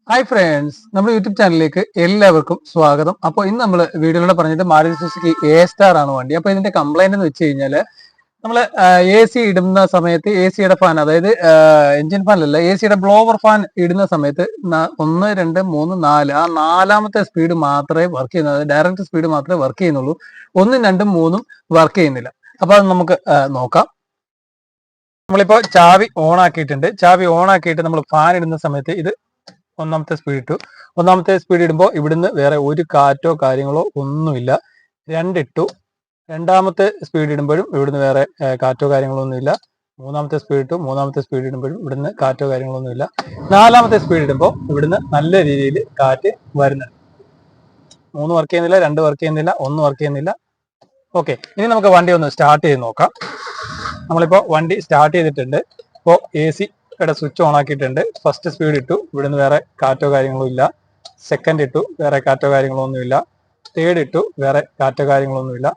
Hi friends, നമ്മുടെ YouTube ചാനലിലേക്ക് എല്ലാവർക്കും സ്വാഗതം. അപ്പോൾ ഇന്ന് നമ്മൾ വീഡിയോയിലൂടെ പറഞ്ഞിട്ട് മാരുതി സുസുക്കി എ സ്റ്റാർ ആണ് വണ്ടി. അപ്പോൾ ഇതിന്റെ കംപ്ലൈന്റ് എന്ന് വെച്ച് കഴിഞ്ഞാൽ നമ്മൾ എ സി ഇടുന്ന സമയത്ത് എ സിയുടെ ഫാൻ, അതായത് എഞ്ചിൻ ഫാനിലല്ല, എ സിയുടെ ബ്ലോവർ ഫാൻ ഇടുന്ന സമയത്ത് 1, 2, 3, 4 ആ നാലാമത്തെ സ്പീഡ് മാത്രമേ വർക്ക് ചെയ്യുന്നത്, ഡയറക്റ്റ് സ്പീഡ് മാത്രമേ വർക്ക് ചെയ്യുന്നുള്ളൂ. 1, 2, 3 വർക്ക് ചെയ്യുന്നില്ല. അപ്പോൾ അത് നമുക്ക് നോക്കാം. നമ്മളിപ്പോൾ ചാവി ഓൺ ആക്കിയിട്ടുണ്ട്. ചാവി ഓൺ ആക്കിയിട്ട് നമ്മൾ ഫാൻ ഇടുന്ന സമയത്ത് ഇത് ഒന്നാമത്തെ സ്പീഡ് ഇട്ടു. ഒന്നാമത്തെ സ്പീഡ് ഇടുമ്പോൾ ഇവിടുന്ന് വേറെ ഒരു കാറ്റോ കാര്യങ്ങളോ ഒന്നുമില്ല. രണ്ടിട്ടു. രണ്ടാമത്തെ സ്പീഡ് ഇടുമ്പോഴും ഇവിടുന്ന് വേറെ കാറ്റോ കാര്യങ്ങളോ ഒന്നുമില്ല. മൂന്നാമത്തെ സ്പീഡ് ഇട്ടു. മൂന്നാമത്തെ സ്പീഡ് ഇടുമ്പോഴും ഇവിടുന്ന് കാറ്റോ കാര്യങ്ങളോ ഒന്നുമില്ല. നാലാമത്തെ സ്പീഡ് ഇടുമ്പോൾ ഇവിടുന്ന് നല്ല രീതിയിൽ കാറ്റ് വരുന്നുണ്ട്. 3 വർക്ക് ചെയ്യുന്നില്ല, 2 വർക്ക് ചെയ്യുന്നില്ല, 1 വർക്ക് ചെയ്യുന്നില്ല. ഓക്കെ, ഇനി നമുക്ക് വണ്ടി ഒന്ന് സ്റ്റാർട്ട് ചെയ്ത് നോക്കാം. നമ്മളിപ്പോൾ വണ്ടി സ്റ്റാർട്ട് ചെയ്തിട്ടുണ്ട്. ഇപ്പോൾ എ സി സ്വിച്ച് ഓൺ ആക്കിയിട്ടുണ്ട്. ഫസ്റ്റ് സ്പീഡ് ഇട്ടു, ഇവിടുന്ന് വേറെ കാറ്റോ കാര്യങ്ങളോ ഇല്ല. സെക്കൻഡ് ഇട്ടു, വേറെ കാറ്റോ കാര്യങ്ങളോ ഒന്നുമില്ല. തേർഡ് ഇട്ടു, വേറെ കാറ്റോ കാര്യങ്ങളോ ഒന്നുമില്ല.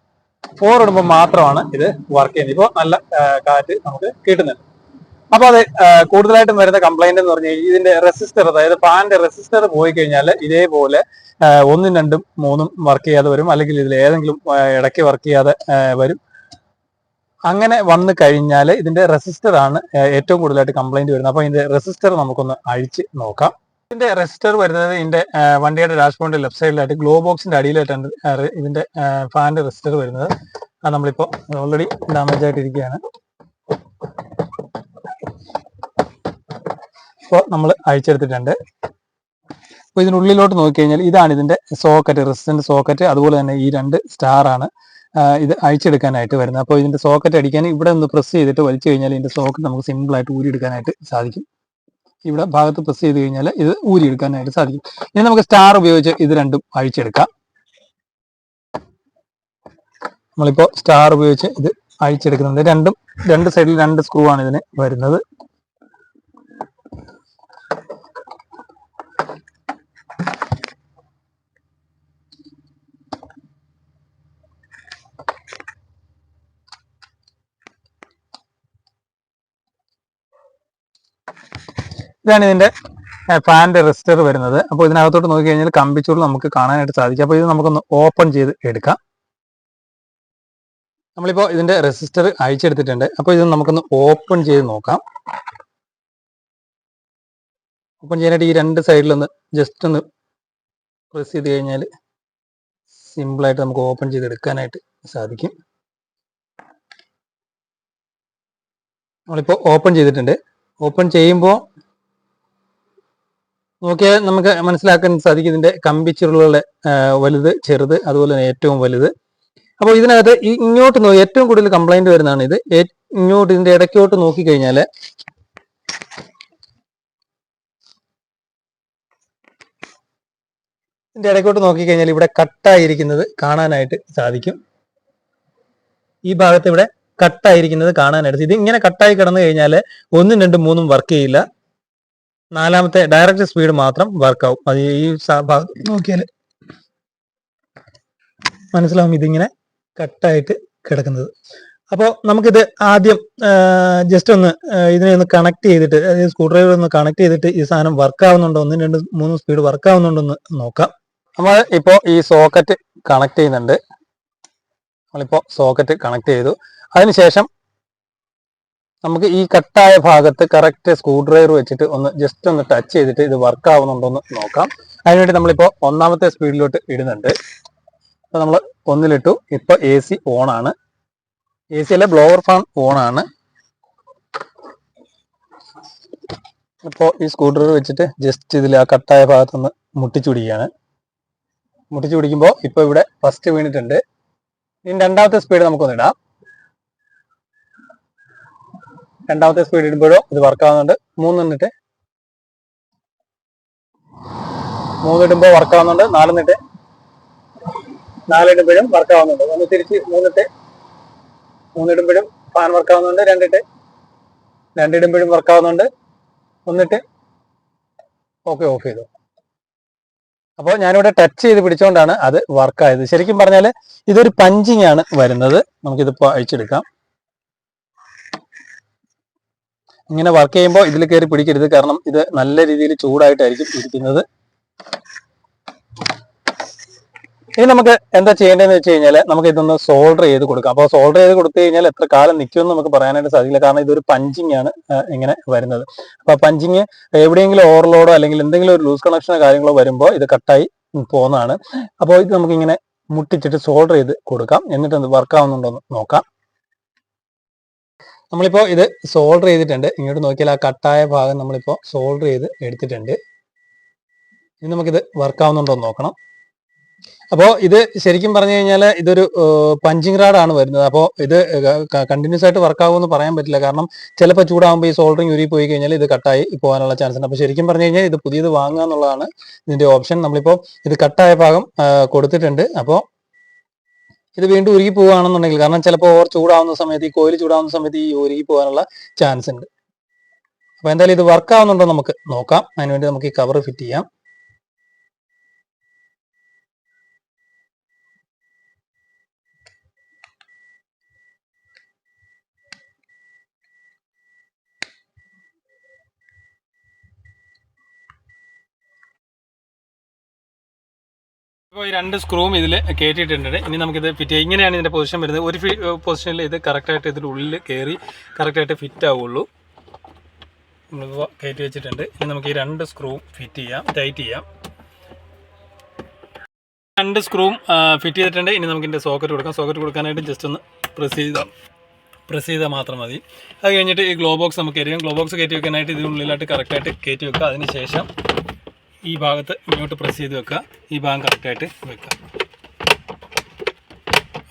4 ഇടുമ്പോൾ മാത്രമാണ് ഇത് വർക്ക് ചെയ്യുന്നത്. ഇപ്പോൾ നല്ല കാറ്റ് നമുക്ക് കിട്ടുന്നുണ്ട്. അപ്പൊ അത് കൂടുതലായിട്ടും വരുന്ന കംപ്ലൈന്റ് എന്ന് പറഞ്ഞാൽ ഇതിന്റെ റെസിസ്റ്റർ, അതായത് ഫാനിന്റെ റെസിസ്റ്റർ പോയി കഴിഞ്ഞാൽ ഇതേപോലെ 1, 2, 3 വർക്ക് ചെയ്യാതെ വരും, അല്ലെങ്കിൽ ഇതിൽ ഏതെങ്കിലും ഇടയ്ക്ക് വർക്ക് ചെയ്യാതെ വരും. അങ്ങനെ വന്നു കഴിഞ്ഞാൽ ഇതിന്റെ റെസിസ്റ്റർ ആണ് ഏറ്റവും കൂടുതലായിട്ട് കംപ്ലൈന്റ് വരുന്നത്. അപ്പൊ ഇതിന്റെ റെസിസ്റ്റർ നമുക്കൊന്ന് അഴിച്ച് നോക്കാം. ഇതിന്റെ റെസിസ്റ്റർ വരുന്നത് ഇതിന്റെ വണ്ടിയുടെ ഡാഷ്ബോർഡിന്റെ ലെഫ്റ്റ് സൈഡിലായിട്ട് ഗ്ലോ ബോക്സിന്റെ അടിയിലായിട്ടാണ് ഇതിന്റെ ഫാനിന്റെ റെസിസ്റ്റർ വരുന്നത്. അത് നമ്മളിപ്പോ ഓൾറെഡി ഡാമേജ് ആയിട്ടിരിക്കുകയാണ്. ഇപ്പോൾ നമ്മൾ അഴിച്ചെടുത്തിട്ടുണ്ട്. അപ്പോൾ ഇതിനുള്ളിലോട്ട് നോക്കിക്കഴിഞ്ഞാൽ ഇതാണ് ഇതിന്റെ സോക്കറ്റ്, റെസിസ്റ്റന്റ് സോക്കറ്റ്. അതുപോലെ തന്നെ ഈ 2 സ്റ്റാർ ആണ് ഇത് അഴിച്ചെടുക്കാനായിട്ട് വരുന്നത്. അപ്പോൾ ഇതിന്റെ സോക്കറ്റ് അടിക്കാൻ ഇവിടെ ഒന്ന് പ്രസ് ചെയ്തിട്ട് വലിച്ചു കഴിഞ്ഞാൽ ഇതിന്റെ സോക്കറ്റ് നമുക്ക് സിമ്പിൾ ആയിട്ട് ഊരിയെടുക്കാനായിട്ട് സാധിക്കും. ഇവിടെ ഭാഗത്ത് പ്രസ് ചെയ്ത് കഴിഞ്ഞാൽ ഇത് ഊരിയെടുക്കാനായിട്ട് സാധിക്കും. ഇനി നമുക്ക് സ്റ്റാർ ഉപയോഗിച്ച് ഇത് രണ്ടും അഴിച്ചെടുക്കാം. നമ്മളിപ്പോൾ സ്റ്റാർ ഉപയോഗിച്ച് ഇത് അഴിച്ചെടുക്കുന്നുണ്ട്. രണ്ട് സൈഡിൽ 2 സ്ക്രൂ ആണ് ഇതിന് വരുന്നത്. ഇതാണ് ഇതിന്റെ ഫാനിന്റെ റെസിസ്റ്റർ വരുന്നത്. അപ്പോൾ ഇതിനകത്തോട്ട് നോക്കി കഴിഞ്ഞാൽ കമ്പിച്ചുരുൾ നമുക്ക് കാണാനായിട്ട് സാധിക്കും. അപ്പോൾ ഇത് നമുക്കൊന്ന് ഓപ്പൺ ചെയ്ത് എടുക്കാം. നമ്മളിപ്പോൾ ഇതിന്റെ റെസിസ്റ്റർ അഴിച്ചെടുത്തിട്ടുണ്ട്. അപ്പോൾ ഇത് നമുക്കൊന്ന് ഓപ്പൺ ചെയ്ത് നോക്കാം. ഓപ്പൺ ചെയ്യാനായിട്ട് ഈ 2 സൈഡിലൊന്ന് ജസ്റ്റ് ഒന്ന് പ്രസ് ചെയ്ത് കഴിഞ്ഞാൽ സിമ്പിളായിട്ട് നമുക്ക് ഓപ്പൺ ചെയ്തെടുക്കാനായിട്ട് സാധിക്കും. നമ്മളിപ്പോൾ ഓപ്പൺ ചെയ്തിട്ടുണ്ട്. ഓപ്പൺ ചെയ്യുമ്പോൾ നോക്കിയാൽ നമുക്ക് മനസ്സിലാക്കാൻ സാധിക്കും ഇതിന്റെ കമ്പിച്ചുരുളുകളുടെ വലുത്, ചെറുത്, അതുപോലെ തന്നെ ഏറ്റവും വലുത്. അപ്പോൾ ഇതിനകത്ത് ഇങ്ങോട്ട് ഏറ്റവും കൂടുതൽ കംപ്ലൈന്റ് വരുന്നതാണ് ഇത്. ഇങ്ങോട്ട് ഇതിന്റെ ഇടയ്ക്കോട്ട് നോക്കിക്കഴിഞ്ഞാൽ ഇതിന്റെ ഇടയ്ക്കോട്ട് നോക്കിക്കഴിഞ്ഞാൽ ഇവിടെ കട്ടായിരിക്കുന്നത് കാണാനായിട്ട് സാധിക്കും. ഈ ഭാഗത്ത് ഇവിടെ കട്ടായിരിക്കുന്നത് കാണാനായിട്ട്, ഇത് ഇങ്ങനെ കട്ടായി കിടന്നു കഴിഞ്ഞാൽ 1, 2, 3 വർക്ക് ചെയ്യില്ല. നാലാമത്തെ ഡയറക്റ്റ് സ്പീഡ് മാത്രം വർക്കാവും. അത് ഈ ഭാഗത്ത് നോക്കിയാൽ മനസ്സിലാവും ഇതിങ്ങനെ കട്ടായിട്ട് കിടക്കുന്നത്. അപ്പോൾ നമുക്കിത് ആദ്യം ജസ്റ്റ് ഒന്ന് ഇതിനെ ഒന്ന് കണക്ട് ചെയ്തിട്ട്, അതായത് സ്ക്രൂ ഡ്രൈവർ ഒന്ന് കണക്ട് ചെയ്തിട്ട് ഈ സാധനം വർക്ക് ആവുന്നുണ്ടോ, 1, 2, 3 സ്പീഡ് വർക്ക് ആവുന്നുണ്ടോ എന്ന് നോക്കാം. നമ്മൾ ഇപ്പോൾ ഈ സോക്കറ്റ് കണക്ട് ചെയ്യുന്നുണ്ട്. നമ്മളിപ്പോൾ സോക്കറ്റ് കണക്ട് ചെയ്തു. അതിനുശേഷം നമുക്ക് ഈ കട്ടായ ഭാഗത്ത് കറക്റ്റ് സ്ക്രൂ ഡ്രൈവർ വെച്ചിട്ട് ഒന്ന് ജസ്റ്റ് ഒന്ന് ടച്ച് ചെയ്തിട്ട് ഇത് വർക്ക് ആവുന്നുണ്ടോ എന്ന് നോക്കാം. അതിനുവേണ്ടി നമ്മളിപ്പോൾ 1ാമത്തെ സ്പീഡിലോട്ട് ഇടുന്നുണ്ട്. അപ്പോൾ നമ്മൾ 1-ലിട്ടു. ഇപ്പോൾ എ സി ഓൺ ആണ്. എ സിയിലെ ബ്ലോവർ ഫാൻ ഓൺ ആണ്. ഇപ്പോൾ ഈ സ്ക്രൂ ഡ്രൈവർ വെച്ചിട്ട് ജസ്റ്റ് ഇതിൽ ആ കട്ടായ ഭാഗത്തൊന്ന് മുട്ടിച്ചു പിടിക്കുകയാണ്. മുട്ടിച്ചു പിടിക്കുമ്പോൾ ഇപ്പോൾ ഇവിടെ ഫസ്റ്റ് വീണിട്ടുണ്ട്. ഇനി 2ാമത്തെ സ്പീഡ് നമുക്കൊന്ന് ഇടാം. 2ാമത്തെ സ്പീഡ് ഇടുമ്പോഴോ ഇത് വർക്ക് ആവുന്നുണ്ട്. 3 ഇട്ടിട്ട് 3 ഇടുമ്പോൾ വർക്ക് ആവുന്നുണ്ട്. 4 ഇട്ടിട്ട് 4 ഇടുമ്പോഴും വർക്ക് ആവുന്നുണ്ട്. ഒന്ന് തിരിച്ച് 3 ഇട്ട് 3 ഇടുമ്പോഴും ഫാൻ വർക്ക് ആവുന്നുണ്ട്. 2 ഇട്ട് 2 ഇടുമ്പോഴും വർക്ക് ആവുന്നുണ്ട്. 1 ഇട്ട് ഓക്കെ, ഓഫ് ചെയ്തു. അപ്പോൾ ഞാനിവിടെ ടച്ച് ചെയ്ത് പിടിച്ചുകൊണ്ടാണ് അത് വർക്കായത്. ശരിക്കും പറഞ്ഞാൽ ഇതൊരു പഞ്ചിങ് ആണ് വരുന്നത്. നമുക്കിതിപ്പോൾ അഴിച്ചെടുക്കാം. ഇങ്ങനെ വർക്ക് ചെയ്യുമ്പോൾ ഇതിൽ കയറി പിടിക്കരുത്, കാരണം ഇത് നല്ല രീതിയിൽ ചൂടായിട്ടായിരിക്കും ഇരിക്കുന്നത്. ഇനി നമുക്ക് എന്താ ചെയ്യേണ്ടതെന്ന് വെച്ച് കഴിഞ്ഞാൽ നമുക്ക് ഇതൊന്ന് സോൾഡർ ചെയ്ത് കൊടുക്കാം. അപ്പോൾ സോൾഡർ ചെയ്ത് കൊടുത്തു കഴിഞ്ഞാൽ എത്ര കാലം നിൽക്കുമെന്ന് നമുക്ക് പറയാനായിട്ട് സാധിക്കില്ല, കാരണം ഇതൊരു പഞ്ചിങ് ആണ് ഇങ്ങനെ വരുന്നത്. അപ്പോൾ പഞ്ചിങ് എവിടെയെങ്കിലും ഓവർലോഡോ അല്ലെങ്കിൽ എന്തെങ്കിലും ഒരു ലൂസ് കണക്ഷനോ കാര്യങ്ങളോ വരുമ്പോൾ ഇത് കട്ടായി പോകുന്നതാണ്. അപ്പോൾ ഇത് നമുക്കിങ്ങനെ മുട്ടിച്ചിട്ട് സോൾഡർ ചെയ്ത് കൊടുക്കാം. എന്നിട്ട് അത് വർക്ക് ആവുന്നുണ്ടോ എന്ന് നോക്കാം. നമ്മളിപ്പോൾ ഇത് സോൾഡർ ചെയ്തിട്ടുണ്ട്. ഇങ്ങോട്ട് നോക്കിയാൽ ആ കട്ടായ ഭാഗം നമ്മളിപ്പോൾ സോൾഡർ ചെയ്ത് എടുത്തിട്ടുണ്ട്. ഇനി നമുക്കിത് വർക്ക് ആവുന്നുണ്ടോ എന്ന് നോക്കണം. അപ്പോൾ ഇത് ശരിക്കും പറഞ്ഞു കഴിഞ്ഞാൽ ഇതൊരു പഞ്ചിങ് റാഡാണ് വരുന്നത്. അപ്പോൾ ഇത് കണ്ടിന്യൂസ് ആയിട്ട് വർക്ക് ആകുമെന്ന് പറയാൻ പറ്റില്ല, കാരണം ചിലപ്പോൾ ചൂടാകുമ്പോൾ ഈ സോൾഡറിങ് ഉരുകി പോയി കഴിഞ്ഞാൽ ഇത് കട്ടായി പോകാനുള്ള ചാൻസ് ഉണ്ട്. അപ്പോൾ ശരിക്കും പറഞ്ഞു കഴിഞ്ഞാൽ ഇത് പുതിയത് വാങ്ങുക എന്നുള്ളതാണ് ഇതിന്റെ ഓപ്ഷൻ. നമ്മളിപ്പോൾ ഇത് കട്ടായ ഭാഗം കൊടുത്തിട്ടുണ്ട്. അപ്പോൾ ഇത് വീണ്ടും ഉരുകി പോവുകയാണെന്നുണ്ടെങ്കിൽ, കാരണം ചിലപ്പോൾ ഓവർ ചൂടാവുന്ന സമയത്ത്, ഈ കോയിൽ ചൂടാവുന്ന സമയത്ത് ഈ ഉരുകി പോകാനുള്ള ചാൻസ് ഉണ്ട്. അപ്പോൾ എന്തായാലും ഇത് വർക്ക് ആവുന്നുണ്ടോ നമുക്ക് നോക്കാം. അതിനുവേണ്ടി നമുക്ക് ഈ കവർ ഫിറ്റ് ചെയ്യാം. ഇപ്പോൾ ഈ 2 സ്ക്രൂവും ഇതിൽ കയറ്റിയിട്ടുണ്ട്. ഇനി നമുക്കിത് ഫിറ്റ് ചെയ്യാം. ഇങ്ങനെയാണ് ഇതിൻ്റെ പൊസിഷൻ വരുന്നത്. ഒരു പൊസിഷനിൽ ഇത് കറക്റ്റായിട്ട് ഇതിൻ്റെ ഉള്ളിൽ കയറി കറക്റ്റായിട്ട് ഫിറ്റ് ആവുള്ളൂ. നമ്മളിപ്പോൾ കയറ്റി വെച്ചിട്ടുണ്ട്. ഇനി നമുക്ക് ഈ 2 സ്ക്രൂവും ഫിറ്റ് ചെയ്യാം, ടൈറ്റ് ചെയ്യാം. 2 സ്ക്രൂവും ഫിറ്റ് ചെയ്തിട്ടുണ്ട്. ഇനി നമുക്ക് ഇതിൻ്റെ സോക്കറ്റ് കൊടുക്കാം. സോക്കറ്റ് കൊടുക്കാനായിട്ട് ജസ്റ്റ് ഒന്ന് പ്രസ് ചെയ്താൽ മാത്രം മതി. അത് കഴിഞ്ഞിട്ട് ഈ ഗ്ലോ ബോക്സ് നമുക്ക് എറിയാം. ഗ്ലോ ബോക്സ് കയറ്റി വെക്കാനായിട്ട് ഇതിനുള്ളിലായിട്ട് കറക്റ്റായിട്ട് കയറ്റി വെക്കുക. അതിന് ശേഷം ഈ ഭാഗത്ത് ഇങ്ങോട്ട് പ്രസ് ചെയ്ത് വെക്കുക. ഈ ഭാഗം കറക്റ്റായിട്ട് വെക്കുക.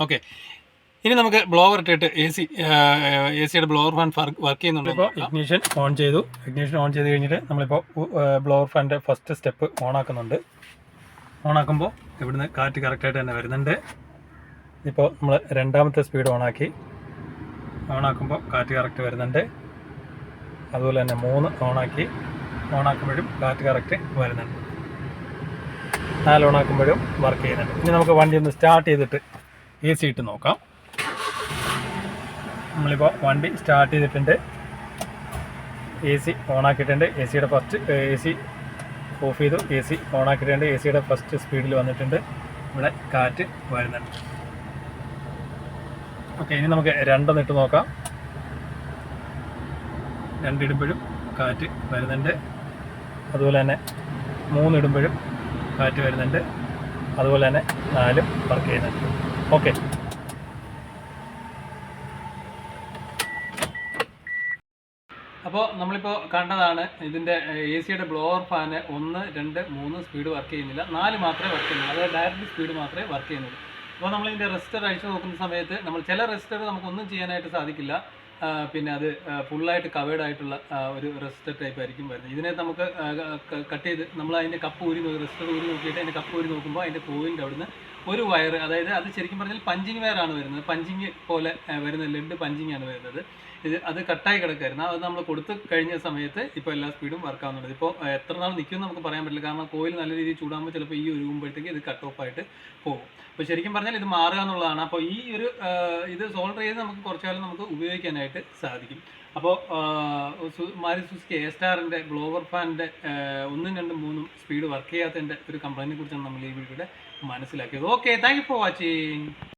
ഓക്കെ, ഇനി നമുക്ക് ബ്ലോവർ ഇട്ടിട്ട് എ സിയുടെ ബ്ലോവർ ഫാൻ വർക്ക് ചെയ്യുന്നുണ്ട്. ഇപ്പോൾ ഇഗ്നീഷൻ ഓൺ ചെയ്തു. ഇഗ്നീഷൻ ഓൺ ചെയ്ത് കഴിഞ്ഞിട്ട് നമ്മളിപ്പോൾ ബ്ലോവർ ഫാനിൻ്റെ ഫസ്റ്റ് സ്റ്റെപ്പ് ഓൺ ആക്കുന്നുണ്ട്. ഓൺ ആക്കുമ്പോൾ ഇവിടുന്ന് കാറ്റ് കറക്റ്റായിട്ട് തന്നെ വരുന്നുണ്ട്. ഇപ്പോൾ നമ്മൾ രണ്ടാമത്തെ സ്പീഡ് ഓണാക്കി. ഓണാക്കുമ്പോൾ കാറ്റ് കറക്റ്റ് വരുന്നുണ്ട്. അതുപോലെ തന്നെ 3 ഓണാക്കുമ്പോഴും കാറ്റ് കറക്റ്റ് വരുന്നുണ്ട്. 4 ഓണാക്കുമ്പോഴും വർക്ക് ചെയ്യുന്നുണ്ട്. ഇനി നമുക്ക് വണ്ടി ഒന്ന് സ്റ്റാർട്ട് ചെയ്തിട്ട് എ സി ഇട്ട് നോക്കാം. നമ്മളിപ്പോൾ വണ്ടി സ്റ്റാർട്ട് ചെയ്തിട്ടുണ്ട്. എ സി ഓണാക്കിയിട്ടുണ്ട്. എ സിയുടെ ഫസ്റ്റ് എ സി ഓഫ് ചെയ്തു. എ സി ഓണാക്കിയിട്ടുണ്ട്. എ സിയുടെ ഫസ്റ്റ് സ്പീഡിൽ വന്നിട്ടുണ്ട്. ഇവിടെ കാറ്റ് വരുന്നുണ്ട്. ഓക്കെ, ഇനി നമുക്ക് 2 ഇട്ട് നോക്കാം. 2 ഇടുമ്പോഴും കാറ്റ് വരുന്നുണ്ട്. അതുപോലെ തന്നെ 3 ഇടുമ്പോഴും കാറ്റ് വരുന്നുണ്ട്. അതുപോലെ തന്നെ 4 വർക്ക് ചെയ്യുന്നുണ്ട്. ഓക്കെ, അപ്പോൾ നമ്മളിപ്പോൾ കണ്ടതാണ് ഇതിൻ്റെ എ സിയുടെ ബ്ലോവർ ഫാന് 1, 2, 3 സ്പീഡ് വർക്ക് ചെയ്യുന്നില്ല, 4 മാത്രമേ വർക്ക് ചെയ്യുന്നുള്ളൂ. അതായത് ഡയറക്റ്റ് സ്പീഡ് മാത്രമേ വർക്ക് ചെയ്യുന്നുള്ളൂ. അപ്പോൾ നമ്മൾ ഇതിൻ്റെ റെസിസ്റ്റർ അഴിച്ചു നോക്കുന്ന സമയത്ത് ചില റെസിസ്റ്റർ നമുക്കൊന്നും ചെയ്യാനായിട്ട് സാധിക്കില്ല. പിന്നെ അത് ഫുള്ളായിട്ട് കവേർഡ് ആയിട്ടുള്ള ഒരു റെസിസ്റ്റർ ടൈപ്പ് ആയിരിക്കും വരുന്നത്. ഇതിനെ നമുക്ക് കട്ട് ചെയ്ത് നമ്മൾ അതിൻ്റെ കപ്പ് ഊരി റെസിസ്റ്റർ ഊരി നോക്കിയിട്ട് അതിൻ്റെ കപ്പ് ഊരി നോക്കുമ്പോൾ അതിൻ്റെ കോയിലിൻ്റെ അവിടുന്ന് ഒരു വയർ, അതായത് അത് ശരിക്കും പറഞ്ഞാൽ പഞ്ചിങ് വയറാണ് വരുന്നത്. പഞ്ചിങ് പോലെ വരുന്ന ലെഡ് പഞ്ചിങ് ആണ് വരുന്നത്. അത് കട്ടായി കിടക്കായിരുന്നു. അത് നമ്മൾ കൊടുത്ത് കഴിഞ്ഞ സമയത്ത് ഇപ്പോൾ എല്ലാ സ്പീഡും വർക്ക് ആവുന്നുണ്ട്. ഇപ്പോൾ എത്ര നാൾ നിൽക്കുമെന്ന് നമുക്ക് പറയാൻ പറ്റില്ല, കാരണം കോയിൽ നല്ല രീതിയിൽ ചൂടാകുമ്പോൾ ചിലപ്പോൾ ഈ ഉരുകുമ്പോഴത്തേക്ക് ഇത് കട്ട് ഓഫ് ആയിട്ട് പോകും. അപ്പോൾ ശരിക്കും പറഞ്ഞാൽ ഇത് മാറുക എന്നുള്ളതാണ്. അപ്പോൾ ഈ ഒരു ഇത് സോൾഡർ ചെയ്ത് നമുക്ക് കുറച്ചു കാലം നമുക്ക് ഉപയോഗിക്കാനായിട്ട് സാധിക്കും. അപ്പോൾ മാരുതി സുസുക്കി എ സ്റ്റാറിൻ്റെ ബ്ലോവർ ഫാനിൻ്റെ 1, 2, 3 സ്പീഡ് വർക്ക് ചെയ്യാത്തതിൻ്റെ ഒരു കംപ്ലൈൻറ്റിനെ കുറിച്ചാണ് നമ്മൾ ഈ വീഡിയോയുടെ മനസ്സിലാക്കിയത്. Okay, thank you for watching.